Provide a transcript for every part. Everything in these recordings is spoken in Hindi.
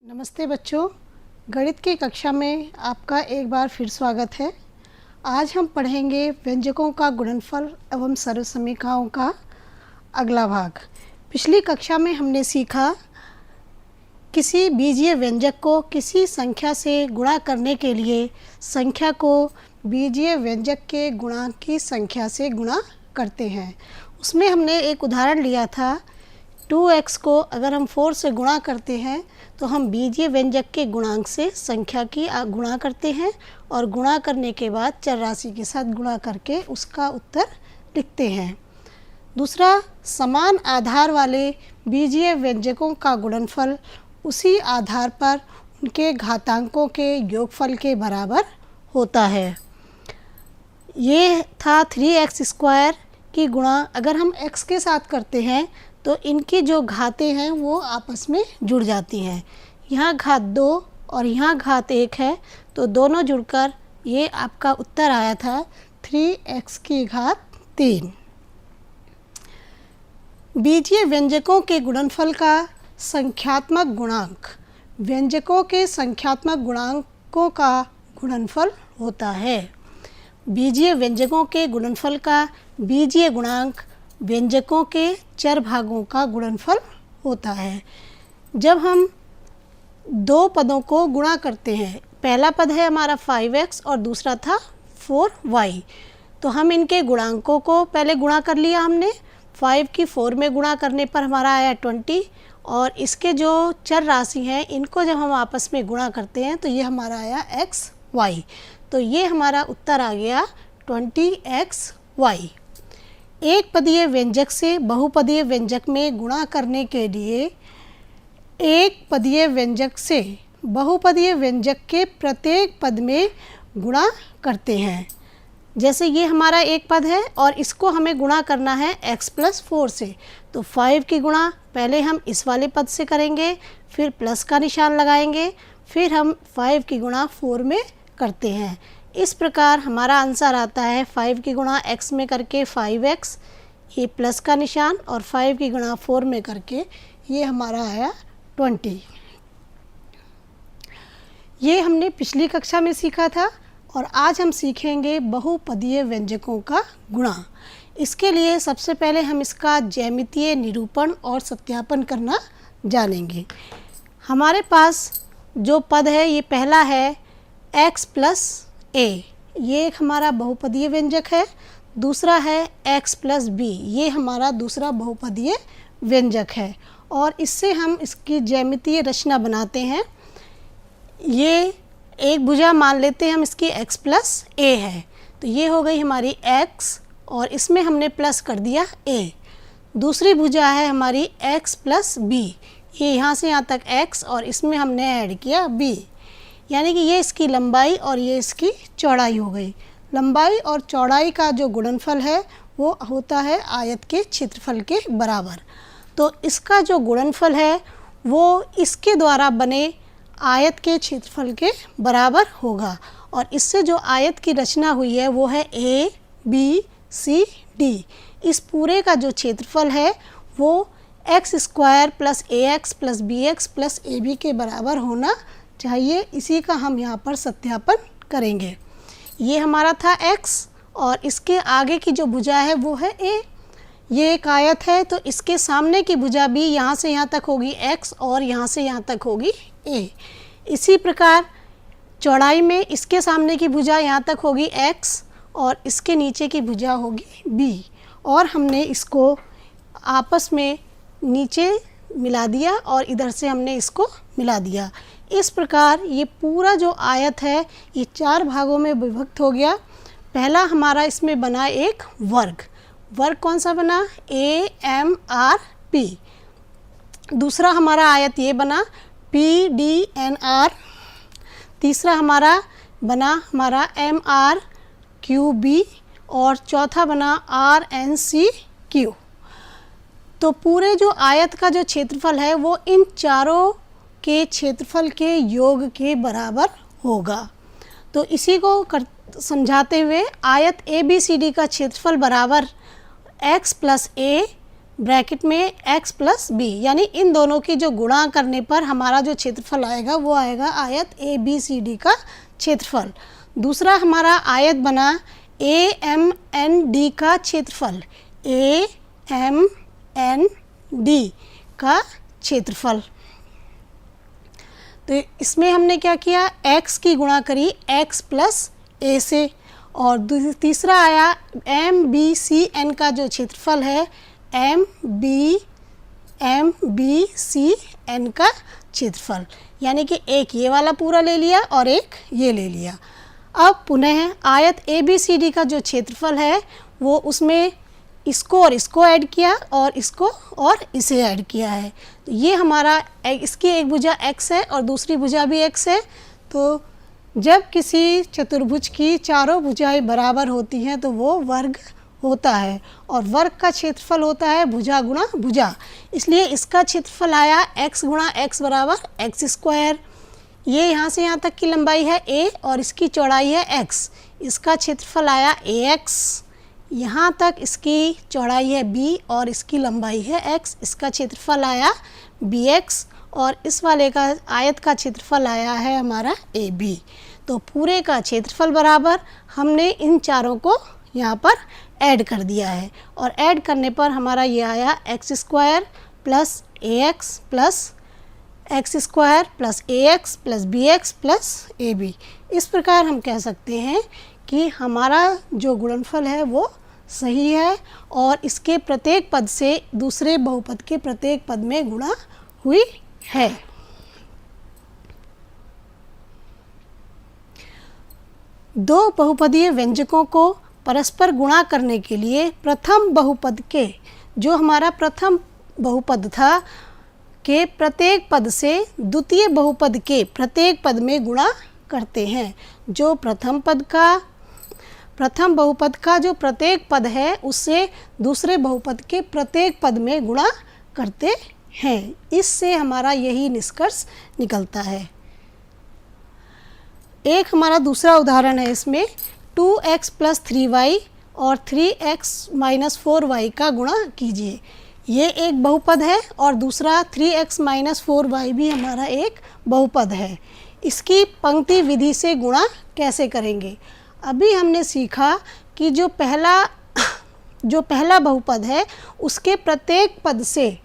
नमस्ते बच्चों, गणित की कक्षा में आपका एक बार फिर स्वागत है। आज हम पढ़ेंगे व्यंजकों का गुणनफल एवं सर्वसमीकरणों का अगला भाग। पिछली कक्षा में हमने सीखा किसी बीजीय व्यंजक को किसी संख्या से गुणा करने के लिए संख्या को बीजीय व्यंजक के गुणांक की संख्या से गुणा करते हैं। उसमें हमने एक उदाहरण लिया था, 2x को अगर हम 4 से गुणा करते हैं तो हम बीजीय व्यंजक के गुणांक से संख्या की गुणा करते हैं और गुणा करने के बाद चर राशि के साथ गुणा करके उसका उत्तर लिखते हैं। दूसरा, समान आधार वाले बीजीय व्यंजकों का गुणनफल उसी आधार पर उनके घातांकों के योगफल के बराबर होता है। ये था 3x² की गुणा अगर हम x के साथ करते हैं तो इनकी जो घातें हैं वो आपस में जुड़ जाती हैं। यहाँ घात 2 और यहाँ घात 1 है तो दोनों जुड़कर ये आपका उत्तर आया था 3x3। बीजीय व्यंजकों के गुणनफल का संख्यात्मक गुणांक व्यंजकों के संख्यात्मक गुणांकों का गुणनफल होता है। बीजीय व्यंजकों के गुणनफल का बीजीय गुणांक व्यंजकों के चर भागों का गुणनफल होता है। जब हम दो पदों को गुणा करते हैं, पहला पद है हमारा 5x और दूसरा था 4y, तो हम इनके गुणांकों को पहले गुणा कर लिया हमने। 5 की 4 में गुणा करने पर हमारा आया 20 और इसके जो चर राशि हैं इनको जब हम आपस में गुणा करते हैं तो ये हमारा आया xy, तो ये हमारा उत्तर आ गया 20xy। एक पदीय व्यंजक से बहुपदीय व्यंजक में गुणा करने के लिए एक पदीय व्यंजक से बहुपदीय व्यंजक के प्रत्येक पद में गुणा करते हैं। जैसे ये हमारा एक पद है और इसको हमें गुणा करना है x+4 से, तो 5 की गुणा पहले हम इस वाले पद से करेंगे, फिर प्लस का निशान लगाएंगे, फिर हम 5 की गुणा 4 में करते हैं। इस प्रकार हमारा आंसर आता है 5 की गुणा x में करके 5x, ये प्लस का निशान, और 5 की गुणा 4 में करके ये हमारा आया 20। ये हमने पिछली कक्षा में सीखा था और आज हम सीखेंगे बहुपदीय व्यंजकों का गुणा। इसके लिए सबसे पहले हम इसका ज्यामितीय निरूपण और सत्यापन करना जानेंगे। हमारे पास जो पद है ये पहला है x+a, ये एक हमारा बहुपदीय व्यंजक है। दूसरा है x+b, ये हमारा दूसरा बहुपदीय व्यंजक है और इससे हम इसकी ज्यामितीय रचना बनाते हैं। ये एक भुजा मान लेते हैं हम इसकी x+a है, तो ये हो गई हमारी x और इसमें हमने प्लस कर दिया a। दूसरी भुजा है हमारी x+b, ये यहाँ से यहाँ तक x और इसमें हमने ऐड किया b, यानी कि ये इसकी लंबाई और ये इसकी चौड़ाई हो गई। लंबाई और चौड़ाई का जो गुणनफल है वो होता है आयत के क्षेत्रफल के बराबर। तो इसका जो गुणनफल है वो इसके द्वारा बने आयत के क्षेत्रफल के बराबर होगा और इससे जो आयत की रचना हुई है वो है a b c d। इस पूरे का जो क्षेत्रफल है वो x² + ax + bx + ab के बराबर होना चाहिए। इसी का हम यहाँ पर सत्यापन करेंगे। ये हमारा था x और इसके आगे की जो भुजा है वो है a। ये एक आयत है तो इसके सामने की भुजा भी यहाँ से यहाँ तक होगी x और यहाँ से यहाँ तक होगी a। इसी प्रकार चौड़ाई में इसके सामने की भुजा यहाँ तक होगी x और इसके नीचे की भुजा होगी b और हमने इसको आपस में नीचे मिला दिया और इधर से हमने इसको मिला दिया। इस प्रकार ये पूरा जो आयत है ये 4 भागों में विभक्त हो गया। पहला हमारा इसमें बना एक वर्ग कौन सा बना, AMRP। दूसरा हमारा आयत ये बना PDNR। तीसरा हमारा बना हमारा MRQB और चौथा बना RNCQ। तो पूरे जो आयत का जो क्षेत्रफल है वो इन चारों के क्षेत्रफल के योग के बराबर होगा। तो इसी को समझाते हुए आयत ABCD का क्षेत्रफल बराबर x + a ब्रैकेट में x प्लस बी, यानी इन दोनों की जो गुणा करने पर हमारा जो क्षेत्रफल आएगा वो आएगा आयत ए बी सी डी का क्षेत्रफल। दूसरा हमारा आयत बना ए एम एन डी का क्षेत्रफल, ए एम एन डी का क्षेत्रफल। तो इसमें हमने क्या किया, x की गुणा करी x प्लस ए से, और तीसरा आया एम बी सी एन का जो क्षेत्रफल है एम बी सी एन का क्षेत्रफल, यानी कि एक ये वाला पूरा ले लिया और एक ये ले लिया। अब पुनः आयत ए बी सी डी का जो क्षेत्रफल है वो उसमें इसको और इसको ऐड किया और इसको और इसे ऐड किया है। तो ये हमारा इसकी एक भुजा x है और दूसरी भुजा भी x है। तो जब किसी चतुर्भुज की चारों भुजाएं बराबर होती हैं तो वो वर्ग होता है, और वर्ग का क्षेत्रफल होता है भुजा गुणा भुजा। इसलिए इसका क्षेत्रफल आया x गुणा x बराबर एक्स स्क्वायर। ये यहाँ से यहाँ तक की लंबाई है a और इसकी चौड़ाई है x, इसका क्षेत्रफल आया ax। यहाँ तक इसकी चौड़ाई है b और इसकी लंबाई है x, इसका क्षेत्रफल आया bx, और इस वाले का आयत का क्षेत्रफल आया है हमारा AB। तो पूरे का क्षेत्रफल बराबर हमने इन चारों को यहाँ पर ऐड कर दिया है, और ऐड करने पर हमारा ये आया x square plus a x plus x square plus a x plus b x plus a b. इस प्रकार हम कह सकते हैं कि हमारा जो गुणनफल है वो सही है, और इसके प्रत्येक पद से दूसरे बहुपद के प्रत्येक पद में गुणा हुई है। दो बहुपदीय व्यंजकों को परस्पर गुणा करने के लिए प्रथम बहुपद के, जो हमारा प्रथम बहुपद था, के प्रत्येक पद से द्वितीय बहुपद के प्रत्येक पद में गुणा करते हैं। जो प्रथम बहुपद का जो प्रत्येक पद है उससे दूसरे बहुपद के प्रत्येक पद में गुणा करते हैं। इससे हमारा यही निष्कर्ष निकलता है। एक हमारा दूसरा उदाहरण है, इसमें 2x प्लस 3y और 3x माइनस 4y का गुणा कीजिए। ये एक बहुपद है और दूसरा 3x माइनस 4y भी हमारा एक बहुपद है। इसकी पंक्ति विधि से गुणा कैसे करेंगे? अभी हमने सीखा कि जो पहला बहुपद है उसके प्रत्येक पद से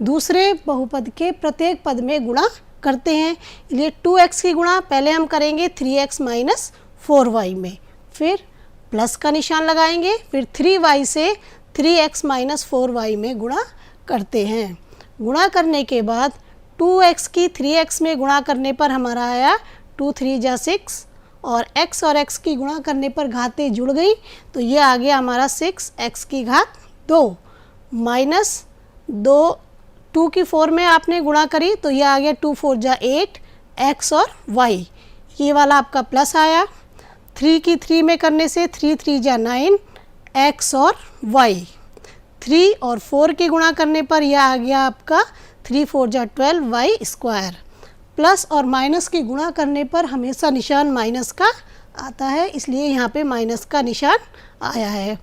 दूसरे बहुपद के प्रत्येक पद में गुणा करते हैं। इसलिए 2x की गुणा पहले हम करेंगे 3x माइनस 4y में, फिर प्लस का निशान लगाएंगे, फिर 3y से 3x माइनस 4y में गुणा करते हैं। गुणा करने के बाद 2x की 3x में गुणा करने पर हमारा आया 2 3 जा 6, और x और x की गुणा करने पर घातें जुड़ गई तो ये आ गया हमारा 6x की घात 2 माइनस 2 की 4 में आपने गुणा करी तो ये आ गया 2 4 जा 8 x और y, ये वाला आपका प्लस आया। 3 की 3 में करने से 3 3 जा 9 x और y। 3 और 4 की गुणा करने पर यह आ गया आपका 3 4 जा 12 y स्क्वायर। प्लस और माइनस की गुणा करने पर हमेशा निशान माइनस का आता है, इसलिए यहाँ पे माइनस का निशान आया है।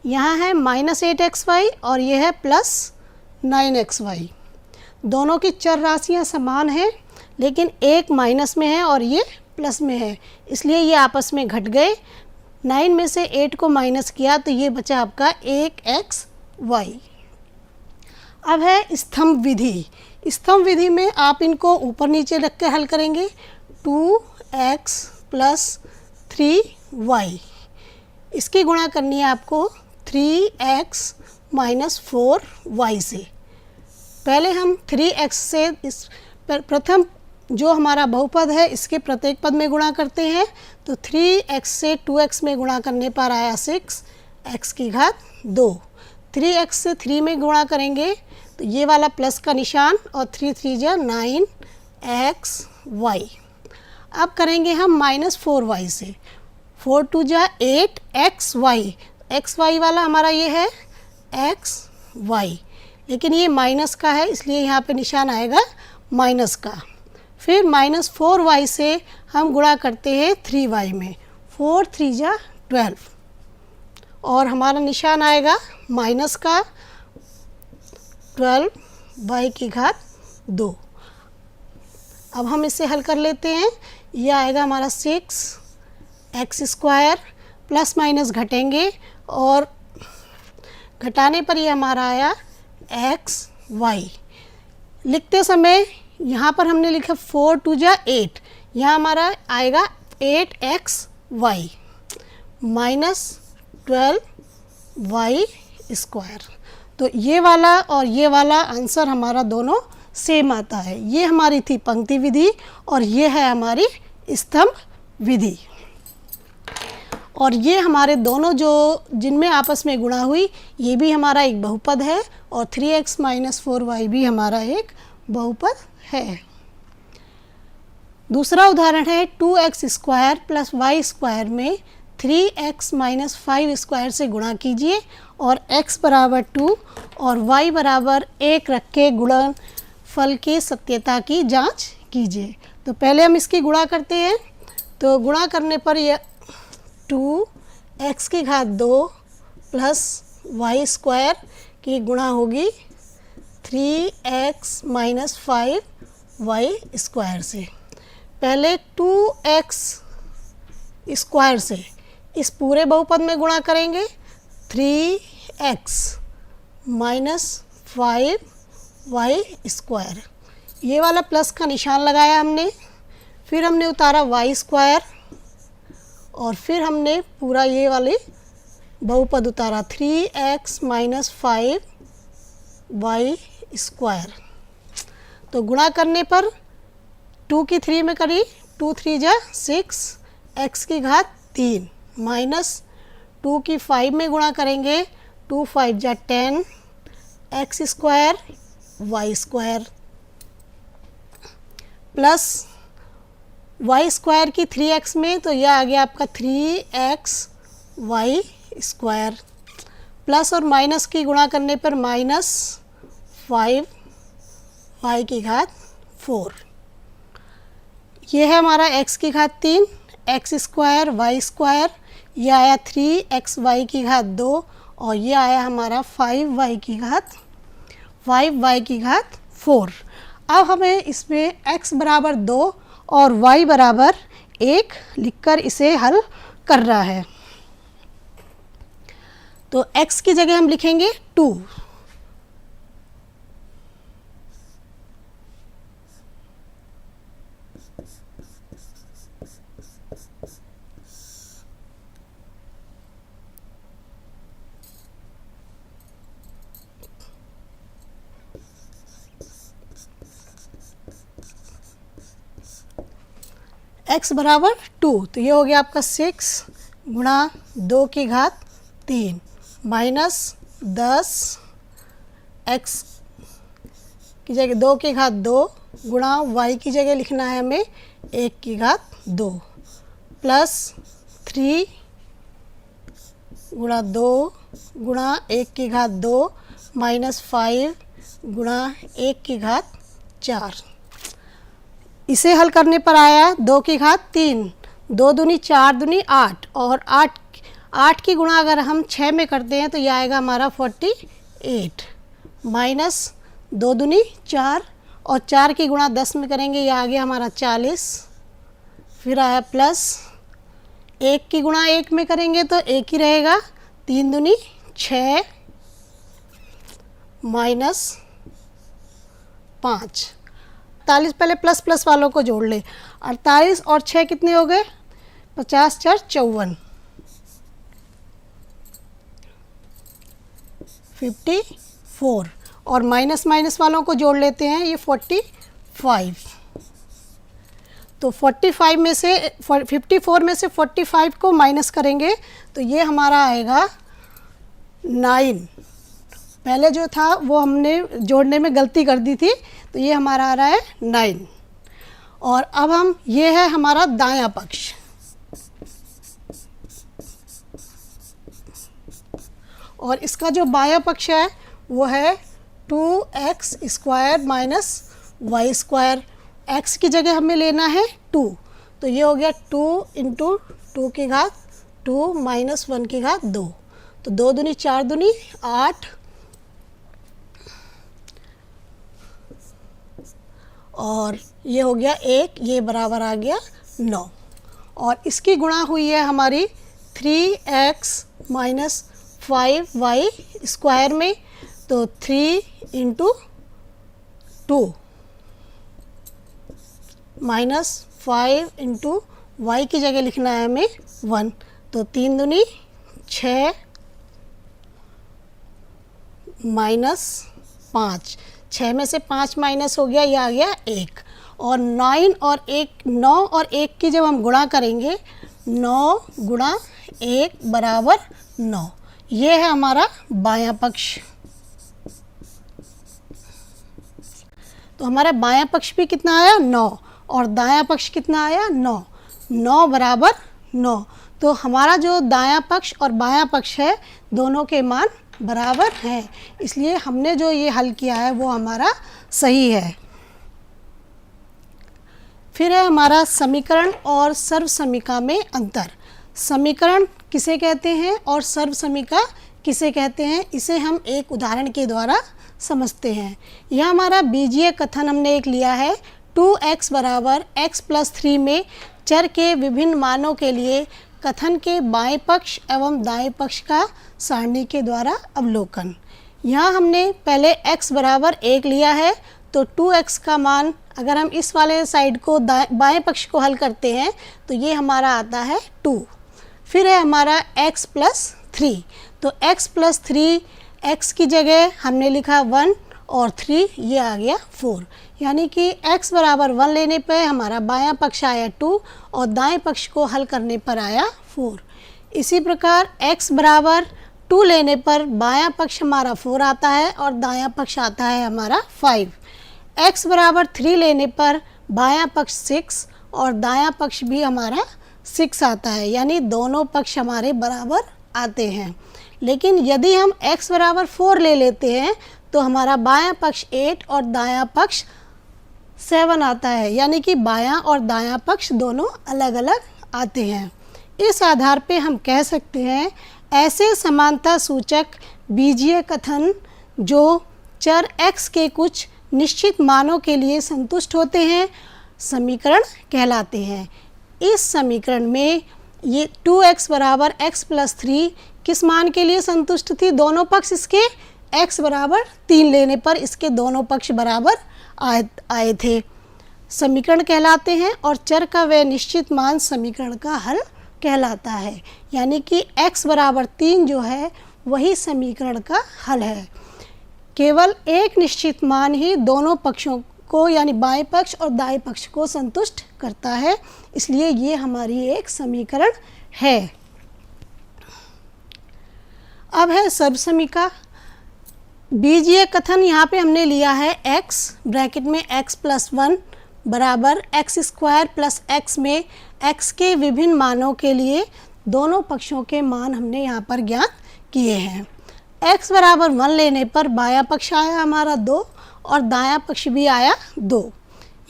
यहाँ है माइनस 8xy और ये है प्लस 9xy। दोनों की चर राशियाँ समान हैं, लेकिन एक माइनस में है और ये प्लस में है, इसलिए ये आपस में घट गए। 9 में से 8 को माइनस किया तो ये बचा आपका 1xy। अब है स्तंभ विधि। स्तंभ विधि में आप इनको ऊपर नीचे रख के हल करेंगे। 2x प्लस 3y, इसकी गुणा करनी है आपको 3x माइनस 4y से। पहले हम 3x से इस प्रथम जो हमारा बहुपद है इसके प्रत्येक पद में गुणा करते हैं। तो 3x से 2x में गुणा करने पर आया 6x की घात 2। 3x से 3 में गुणा करेंगे तो ये वाला प्लस का निशान और 3 3 जा 9xy। अब करेंगे हम माइनस 4y से। 4 2 जा 8xy, xy वाला हमारा ये है xy, लेकिन ये माइनस का है इसलिए यहाँ पे निशान आएगा माइनस का। फिर माइनस 4y से हम गुणा करते हैं 3y में। 4 3 जा 12 और हमारा निशान आएगा माइनस का। 12 y की घात 2। अब हम इसे हल कर लेते हैं। यह आएगा हमारा 6x² प्लस माइनस घटेंगे और घटाने पर ये हमारा आया xy। लिखते समय यहाँ पर हमने लिखा 4 2 जा 8, यहाँ हमारा आएगा 8xy माइनस 12y²। तो ये वाला और ये वाला आंसर हमारा दोनों सेम आता है। ये हमारी थी पंक्ति विधि और ये है हमारी स्तंभ विधि। और ये हमारे दोनों जो जिनमें आपस में गुणा हुई, ये भी हमारा एक बहुपद है और 3x - 4y भी हमारा एक बहुपद है। दूसरा उदाहरण है 2x² प्लस y² में 3x - 5² से गुणा कीजिए और x बराबर 2 और y बराबर 1 रख के गुणनफल की सत्यता की जांच कीजिए। तो पहले हम इसकी गुणा करते हैं। तो गुणा करने पर यह 2x की घात 2 प्लस y² की गुणा होगी 3x - 5y² से। पहले 2x² से इस पूरे बहुपद में गुणा करेंगे, 3x - 5y²। ये वाला प्लस का निशान लगाया हमने, फिर हमने उतारा y² और फिर हमने पूरा ये वाले बहुपद उतारा 3x - 5y²। तो गुणा करने पर 2 की 3 में करी, 2 3 जा 6, x की घात 3 माइनस 2 की 5 में गुणा करेंगे, 2 5 जा 10, x² y² प्लस y² की 3x में, तो यह आ गया आपका 3xy² प्लस और माइनस की गुणा करने पर माइनस 5y की घात 4। ये है हमारा x की घात 3, x² y², यह आया 3xy की घात 2 और ये आया हमारा 5y की घात 4। अब हमें इसमें x बराबर 2 और y बराबर 1 लिखकर इसे हल करना है। तो x की जगह हम लिखेंगे 2, x बराबर 2, तो ये हो गया आपका 6 गुणा 2 की घात 3 माइनस 10 x की जगह 2 की घात 2 गुणा y की जगह लिखना है हमें 1 की घात 2 प्लस 3 गुणा 2 गुणा 1 की घात 2 माइनस 5 गुणा 1 की घात 4। इसे हल करने पर आया 2 की घात 3, 2 दूनी 4 दूनी 8 और 8 की गुणा अगर हम 6 में करते हैं तो यह आएगा हमारा 48 माइनस 2 दूनी 4 और 4 की गुणा 10 में करेंगे, यह आ गया हमारा 40। फिर आया प्लस 1 की गुणा 1 में करेंगे तो 1 ही रहेगा, 3 दूनी 6 माइनस 5। 48 पहले प्लस प्लस वालों को जोड़ ले, 48 और 6 कितने हो गए, 50 4 54, 54 और माइनस माइनस वालों को जोड़ लेते हैं, ये 45। तो 45 में से 54 में से 45 को माइनस करेंगे तो ये हमारा आएगा 9। पहले जो था वो हमने जोड़ने में गलती कर दी थी, तो ये हमारा आ रहा है 9। और अब हम ये है हमारा दायां पक्ष, और इसका जो बायां पक्ष है वो है 2x² माइनस y²। x की जगह हमें लेना है 2, तो ये हो गया 2 इंटू 2 की घात 2 माइनस 1 की घात 2, तो 2 दूनी 4 दूनी 8 और ये हो गया 1, ये बराबर आ गया 9। और इसकी गुणा हुई है हमारी 3x माइनस 5y स्क्वायर में, तो 3 इंटू 2 माइनस 5 इंटू वाई की जगह लिखना है हमें 1, तो 3 दूनी 6 माइनस 5, 6 में से 5 माइनस हो गया, ये आ गया 1। और 9 और 1 की जब हम गुणा करेंगे, 9 गुणा 1 बराबर 9, ये है हमारा बायां पक्ष। तो हमारा बायां पक्ष भी कितना आया 9 और दायां पक्ष कितना आया 9, 9 बराबर 9। तो हमारा जो दायां पक्ष और बायां पक्ष है दोनों के मान बराबर हैं, इसलिए हमने जो ये हल किया है वो हमारा सही है। फिर है हमारा समीकरण और सर्वसमीका में अंतर। समीकरण किसे कहते हैं और सर्वसमीका किसे कहते हैं, इसे हम एक उदाहरण के द्वारा समझते हैं। यह हमारा बीजीय कथन हमने एक लिया है 2x बराबर x प्लस 3 में चर के विभिन्न मानों के लिए कथन के बाएं पक्ष एवं दाएं पक्ष का सारणी के द्वारा अवलोकन। यहाँ हमने पहले x बराबर 1 लिया है, तो 2x का मान अगर हम इस वाले साइड को बाएं पक्ष को हल करते हैं तो ये हमारा आता है 2। फिर है हमारा x प्लस 3, तो x प्लस 3 x की जगह हमने लिखा 1 और 3, ये आ गया 4, यानी कि x बराबर 1 लेने पर हमारा बायां पक्ष आया 2 और दाएं पक्ष को हल करने पर आया 4। इसी प्रकार x बराबर 2 लेने पर बायां पक्ष हमारा 4 आता है और दायां पक्ष आता है हमारा 5। x बराबर 3 लेने पर बायां पक्ष 6 और दायां पक्ष भी हमारा 6 आता है, यानी दोनों पक्ष हमारे बराबर आते हैं। लेकिन यदि हम x बराबर 4 ले लेते हैं तो हमारा बायां पक्ष 8 और दायां पक्ष 7 आता है, यानी कि बायां और दायां पक्ष दोनों अलग अलग आते हैं। इस आधार पे हम कह सकते हैं ऐसे समानता सूचक बीजीय कथन जो चर x के कुछ निश्चित मानों के लिए संतुष्ट होते हैं समीकरण कहलाते हैं। इस समीकरण में ये 2x बराबर x प्लस 3 किस मान के लिए संतुष्ट थी, दोनों पक्ष इसके x बराबर 3 लेने पर इसके दोनों पक्ष बराबर आए थे, समीकरण कहलाते हैं। और चर का वह निश्चित मान समीकरण का हल कहलाता है, यानी कि x बराबर 3 जो है वही समीकरण का हल है। केवल एक निश्चित मान ही दोनों पक्षों को यानी बाएं पक्ष और दाएं पक्ष को संतुष्ट करता है, इसलिए ये हमारी एक समीकरण है। अब है सर्वसमीका। बीजीय कथन यहाँ पे हमने लिया है x ब्रैकेट में x प्लस 1 बराबर x स्क्वायर प्लस x में x के विभिन्न मानों के लिए दोनों पक्षों के मान हमने यहाँ पर ज्ञात किए हैं। x बराबर 1 लेने पर बायां पक्ष आया हमारा 2 और दायां पक्ष भी आया 2।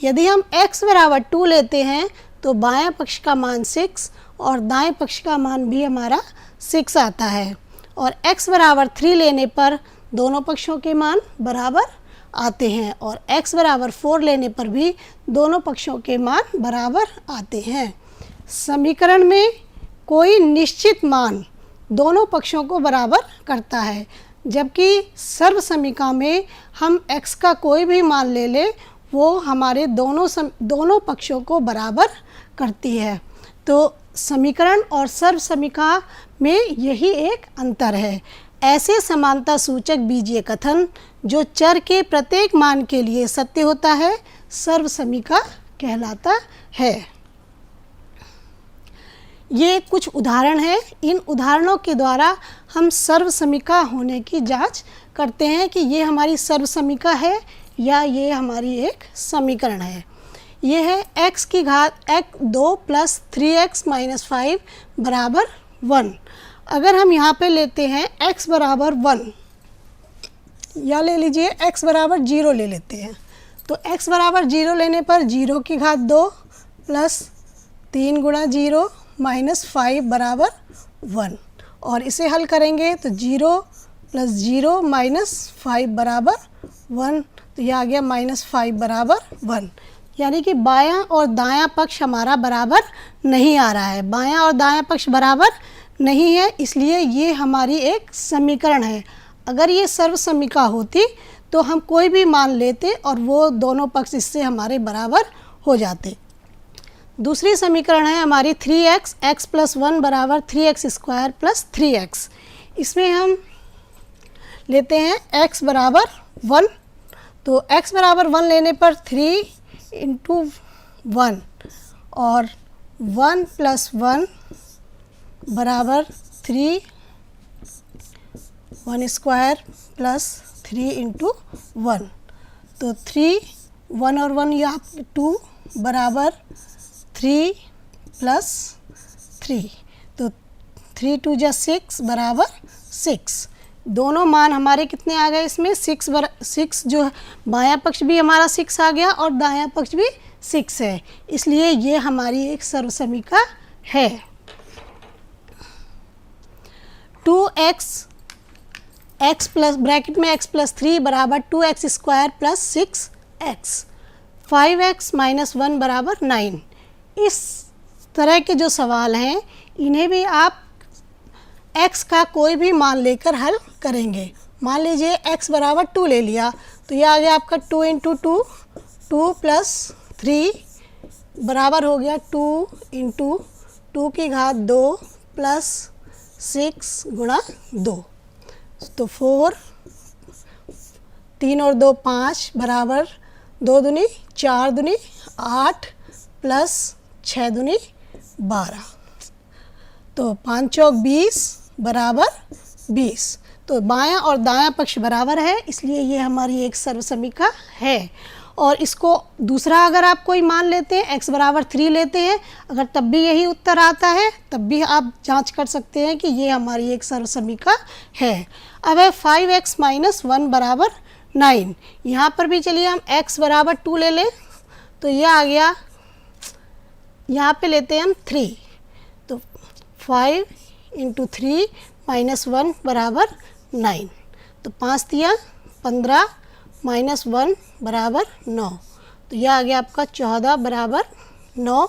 यदि हम x बराबर 2 लेते हैं तो बायां पक्ष का मान 6 और दाएं पक्ष का मान भी हमारा 6 आता है। और x बराबर 3 लेने पर दोनों पक्षों के मान बराबर आते हैं और x बराबर 4 लेने पर भी दोनों पक्षों के मान बराबर आते हैं। समीकरण में कोई निश्चित मान दोनों पक्षों को बराबर करता है, जबकि सर्वसमीका में हम x का कोई भी मान ले ले वो हमारे दोनों पक्षों को बराबर करती है। तो समीकरण और सर्वसमीका में यही एक अंतर है। ऐसे समानता सूचक बीजीय कथन जो चर के प्रत्येक मान के लिए सत्य होता है सर्वसमीका कहलाता है। ये कुछ उदाहरण हैं, इन उदाहरणों के द्वारा हम सर्वसमीका होने की जांच करते हैं कि ये हमारी सर्वसमीका है या ये हमारी एक समीकरण है। ये है x की घात 2 प्लस 3x माइनस 5 बराबर 1। अगर हम यहाँ पे लेते हैं x बराबर 1 या ले लीजिए x बराबर 0 ले लेते हैं, तो x बराबर 0 लेने पर 0 की घात 2 प्लस 3 गुणा 0 माइनस 5 बराबर 1 और इसे हल करेंगे तो 0 प्लस 0 माइनस 5 बराबर 1, तो यह आ गया -5 बराबर 1, यानी कि बायां और दायां पक्ष हमारा बराबर नहीं आ रहा है। बायां और दायां पक्ष बराबर नहीं है, इसलिए ये हमारी एक समीकरण है। अगर ये सर्वसमीका होती तो हम कोई भी मान लेते और वो दोनों पक्ष इससे हमारे बराबर हो जाते। दूसरी समीकरण है हमारी 3x, x + 1 बराबर 3x² + 3x। इसमें हम लेते हैं x बराबर 1, तो x बराबर 1 लेने पर 3 × 1 और 1 + 1 बराबर 3, 1² + 3 × 1, तो 3, 1 और 1 या 2 बराबर 3 + 3, तो 3 × 2 = 6 बराबर 6। दोनों मान हमारे कितने आ गए इसमें? 6 जो है, बायां पक्ष भी हमारा 6 आ गया और दायां पक्ष भी 6 है, इसलिए ये हमारी एक सर्वसमीका है। 2x, x प्लस ब्रैकेट में x + 3 बराबर 2x² + 6x, 5x - 1 बराबर 9। इस तरह के जो सवाल हैं इन्हें भी आप x का कोई भी मान लेकर हल करेंगे। मान लीजिए x बराबर 2 ले लिया, तो यह आ गया आपका 2 × 2, 2 + 3 बराबर हो गया 2 × 2 की घात 2 + 6 × 2, तो 4, 3 और 2 5 बराबर 2 दूनी 4 दूनी 8 + 6 दूनी 12, तो 5 चौक 20 बराबर 20। तो बायां और दायां पक्ष बराबर है, इसलिए ये हमारी एक सर्वसमीका है। और इसको दूसरा अगर आप कोई मान लेते हैं, x बराबर 3 लेते हैं, अगर तब भी यही उत्तर आता है तब भी आप जांच कर सकते हैं कि ये हमारी एक सर्वसमीका है। अब है 5x - 1 बराबर 9। यहाँ पर भी चलिए हम x बराबर 2 ले लें, तो यह आ गया, यहाँ पे लेते हैं हम 3, तो 5 × 3 - 1 बराबर 9, तो 5 दिया 15 - 1 बराबर 9, तो यह आ गया आपका 14 बराबर 9।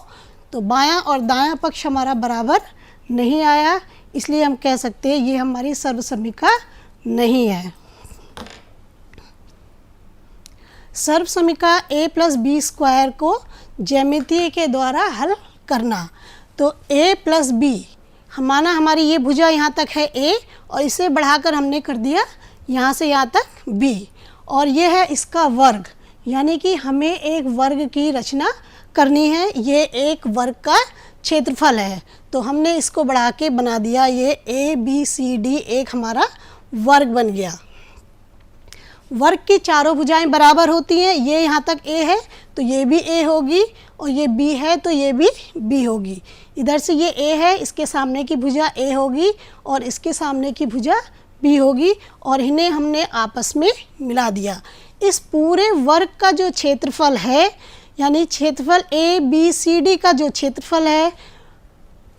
तो बायां और दायां पक्ष हमारा बराबर नहीं आया, इसलिए हम कह सकते हैं ये हमारी सर्वसमीका नहीं है। सर्वसमीका a + b² को ज्यामिति के द्वारा हल करना। तो a + b हमारी ये भुजा यहाँ तक है a और इसे बढ़ाकर हमने कर दिया यहाँ से यहाँ तक b, और ये है इसका वर्ग, यानी कि हमें एक वर्ग की रचना करनी है। ये एक वर्ग का क्षेत्रफल है, तो हमने इसको बढ़ा के बना दिया, ये ABCD एक हमारा वर्ग बन गया। वर्ग की चारों भुजाएं बराबर होती हैं। ये यहाँ तक a है तो ये भी a होगी, और ये b है तो ये भी b होगी। इधर से ये a है, इसके सामने की भुजा a होगी और इसके सामने की भुजा b होगी, और इन्हें हमने आपस में मिला दिया। इस पूरे वर्ग का जो क्षेत्रफल है, यानी क्षेत्रफल ABCD का जो क्षेत्रफल है,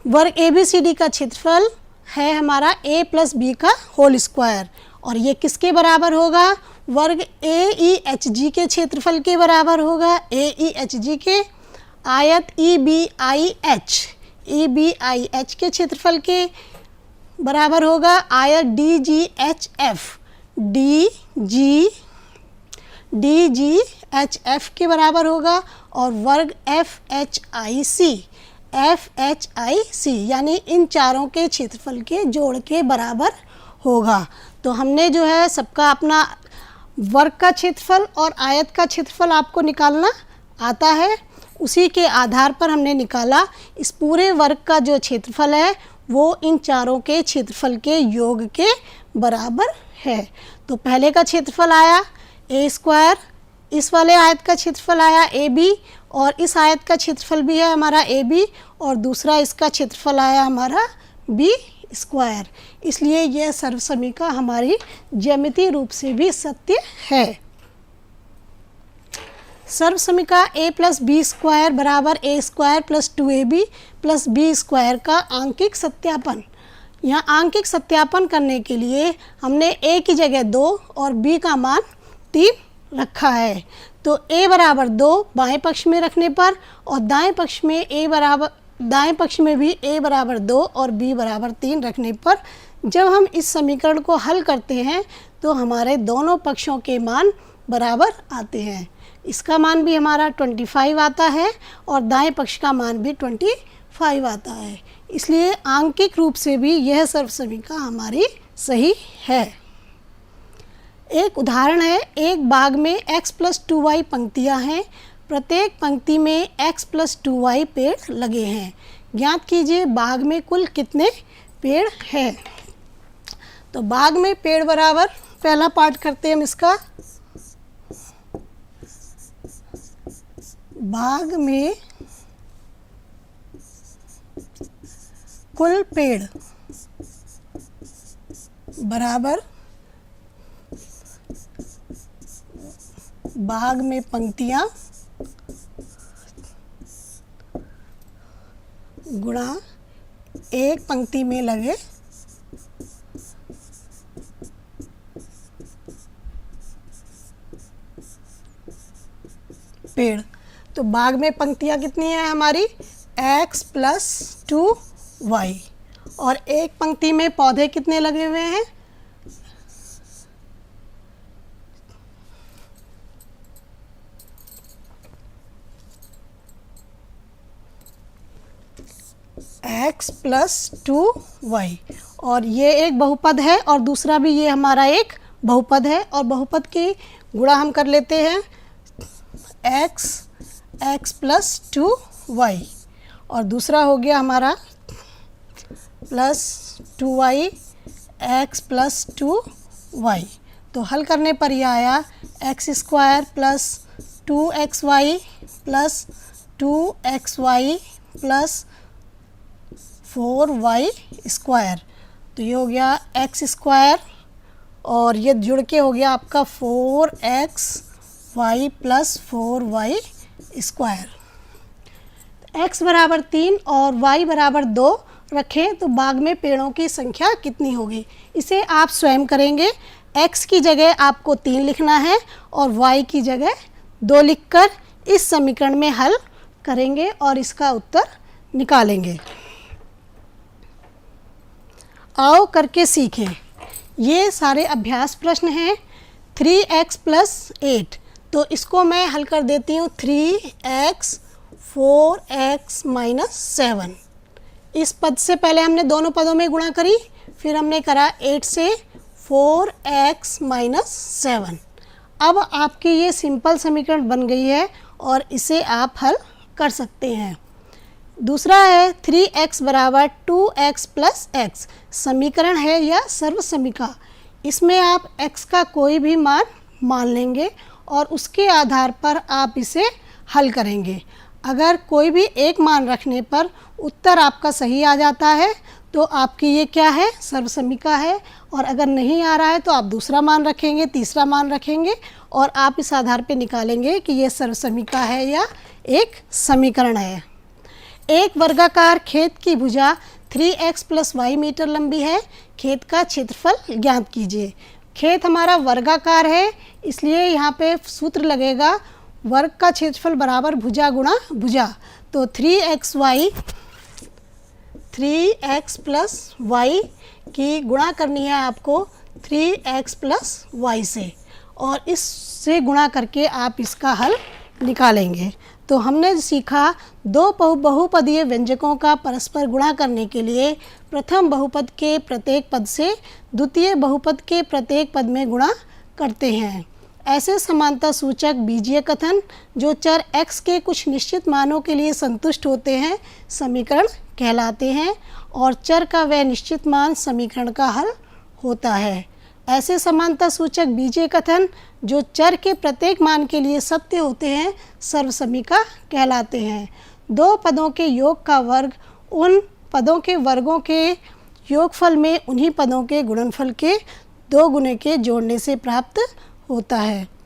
वर्ग ABCD का क्षेत्रफल है हमारा a + b का होल स्क्वायर, और ये किसके बराबर होगा? वर्ग AEHG के क्षेत्रफल के बराबर होगा। AEHG के आयत EBIH के क्षेत्रफल के बराबर होगा। आयत DGHF के बराबर होगा, और वर्ग FHIC यानी इन चारों के क्षेत्रफल के जोड़ के बराबर होगा। तो हमने जो है सबका अपना वर्ग का क्षेत्रफल और आयत का क्षेत्रफल आपको निकालना आता है, उसी के आधार पर हमने निकाला इस पूरे वर्ग का जो क्षेत्रफल है वो इन चारों के क्षेत्रफल के योग के बराबर है। तो पहले का क्षेत्रफल आया a², इस वाले आयत का क्षेत्रफल आया AB, और इस आयत का क्षेत्रफल भी है हमारा AB, और दूसरा इसका क्षेत्रफल आया हमारा B²। इसलिए यह सर्वसमीका हमारी ज्यामितीय रूप से भी सत्य है। सर्वसमीका a + b² बराबर a² + 2ab + b² का आंकिक सत्यापन। यहाँ आंकिक सत्यापन करने के लिए हमने a की जगह 2 और b का मान 3 रखा है। तो a बराबर 2 बाएं पक्ष में रखने पर और दाएं पक्ष में भी a बराबर 2 और b बराबर 3 रखने पर जब हम इस समीकरण को हल करते हैं तो हमारे दोनों पक्षों के मान बराबर आते हैं। इसका मान भी हमारा 25 आता है और दाएं पक्ष का मान भी 25 आता है। इसलिए आंकिक रूप से भी यह सर्वसमीका हमारी सही है। एक उदाहरण है, एक बाग में x + 2y पंक्तियां हैं। प्रत्येक पंक्ति में x + 2y पेड़ लगे हैं। ज्ञात कीजिए बाग में कुल कितने पेड़ हैं। तो बाग में पेड़ बराबर, पहला पार्ट करते हैं हम इसका। बाग में कुल पेड़ बराबर बाग में पंक्तियां गुणा एक पंक्ति में लगे पेड़। तो बाग में पंक्तियां कितनी हैं हमारी, x + 2y, और एक पंक्ति में पौधे कितने लगे हुए हैं, x + 2y, और ये एक बहुपद है और दूसरा भी ये हमारा एक बहुपद है। और बहुपद की गुणा हम कर लेते हैं, x + 2y, और दूसरा हो गया हमारा +2y x + 2y। तो हल करने पर यह आया x² + 2xy + 2xy + 4y²। तो ये हो गया x² और ये जुड़ के हो गया आपका 4xy + 4y²। x बराबर 3 और y बराबर 2 रखें तो बाग में पेड़ों की संख्या कितनी होगी। इसे आप स्वयं करेंगे। x की जगह आपको 3 लिखना है और y की जगह 2 लिखकर इस समीकरण में हल करेंगे और इसका उत्तर निकालेंगे। आओ करके सीखें। ये सारे अभ्यास प्रश्न हैं। 3x + 8, तो इसको मैं हल कर देती हूँ। 3x 4x - 7, इस पद से पहले हमने दोनों पदों में गुणा करी, फिर हमने करा 8 से 4x - 7। अब आपकी ये सिंपल समीकरण बन गई है और इसे आप हल कर सकते हैं। दूसरा है 3x बराबर 2x + x, समीकरण है या सर्वसमीका। इसमें आप x का कोई भी मान लेंगे और उसके आधार पर आप इसे हल करेंगे। अगर कोई भी एक मान रखने पर उत्तर आपका सही आ जाता है तो आपकी ये क्या है, सर्वसमीका है। और अगर नहीं आ रहा है तो आप दूसरा मान रखेंगे, तीसरा मान रखेंगे और आप इस आधार पे निकालेंगे कि ये सर्वसमीका है या एक समीकरण है। एक वर्गाकार खेत की भुजा 3x + y मीटर लंबी है। खेत का क्षेत्रफल ज्ञात कीजिए। खेत हमारा वर्गाकार है, इसलिए यहाँ पे सूत्र लगेगा वर्ग का क्षेत्रफल बराबर भुजा गुणा भुजा। तो 3x + y की गुणा करनी है आपको 3x + y से, और इससे गुणा करके आप इसका हल निकालेंगे। तो हमने सीखा दो बहुपदीय व्यंजकों का परस्पर गुणा करने के लिए प्रथम बहुपद के प्रत्येक पद से द्वितीय बहुपद के प्रत्येक पद में गुणा करते हैं। ऐसे समानता सूचक बीजीय कथन जो चर x के कुछ निश्चित मानों के लिए संतुष्ट होते हैं समीकरण कहलाते हैं, और चर का वह निश्चित मान समीकरण का हल होता है। ऐसे समानता सूचक बीजीय कथन जो चर के प्रत्येक मान के लिए सत्य होते हैं सर्वसमीका कहलाते हैं। दो पदों के योग का वर्ग उन पदों के वर्गों के योगफल में उन्हीं पदों के गुणनफल के 2 गुने के जोड़ने से प्राप्त होता है।